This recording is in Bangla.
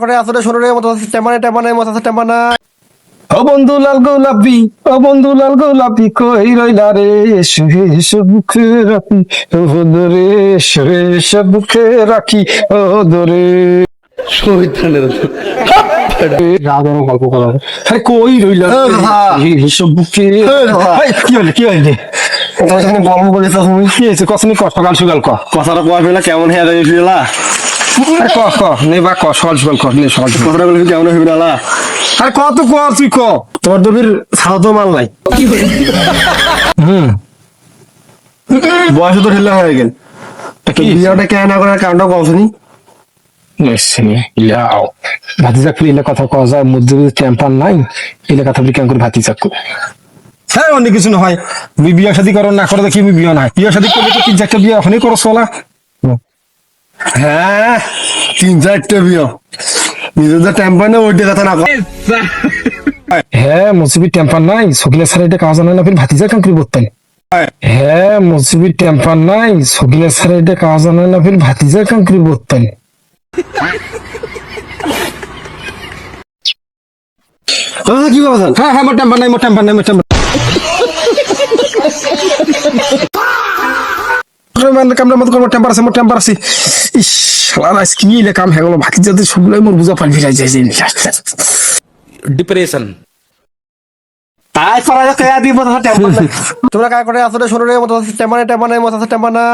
করে আসলে শরীরে মতো টেমানে মতো টেমানা। ও বন্ধু লাল গোলাপি, ও বন্ধু লাল গোলাপি, কই রইলা রে? এসো এসো বুকে রাখি, ও দরে এসো এসো বুকে রাখি, ও দরে। গল্প করা আরে কই রইলা এসো বুকে। কি হলে কি হইলে তোমার সাথে গল্প করেছ তুমি? কি হয়েছে কসনি ক সকাল সকাল ক কথাটা কয় ফেলা কেমন হয়ে যাইছিলা? আরে ক ক নে বা ক সকাল সকাল ক নে সকাল সকাল কথাটা বলে কেমন হয়ে ফেলা? আরে ক তো ক তুই ক। তোমার দবির ছাড়া তো মাল নাই। হুম বয়স তো ঢিলা হয়ে গেল। বিয়েটা কেন না করার কারণটা বলছনি? ইলাও ভাতিজা করে এলে কথা কওয়া যায় মধ্যে টেম্পার নাই এলে কথা বলি কেমন করে ভাতিজা করে। হ্যাঁ অনেক কিছু না হয় তুমি বিয়ে শাদী করো না করো দেখি আমি বিয়ে না বিয়ে শাদী করলে তো তিন চারটা বিয়ে এখনই করো চলা। হ্যাঁ 3-4টা বিয়ে নিজেদের টেম্পার না ওইটা কথা না। হ্যাঁ মুসিবি টেম্পার নাই সকিলে স্যার এটা কাজ জানে না ফির ভাতিজা কেমন করে বলতেন। হ্যাঁ মুসিবি টেম্পার নাই সকিলে স্যার এটা কাজ জানে না ফির ভাতিজা কেমন করে বলতেন। কি বলছেন? হ্যাঁ হ্যাঁ মোর টেম্পার নাই মোর টেম্পার নাই মোর টেম্পার কামড়ার মতো মোর টেম্পার আছে মোর টেম্পার আছে। ইস শালা আজকে কি এলে কাম হয়ে গেল ভাতিজাদের সবগুলাই মোর বুঝা পাল ফিরাই যায়। ডিপ্রেশন তাই করা যাক কেয়া দিব তো টেম্পার নাই। তোমরা কাজ করে আসলে শরীরে মতো টেমানে মতো টেমানা।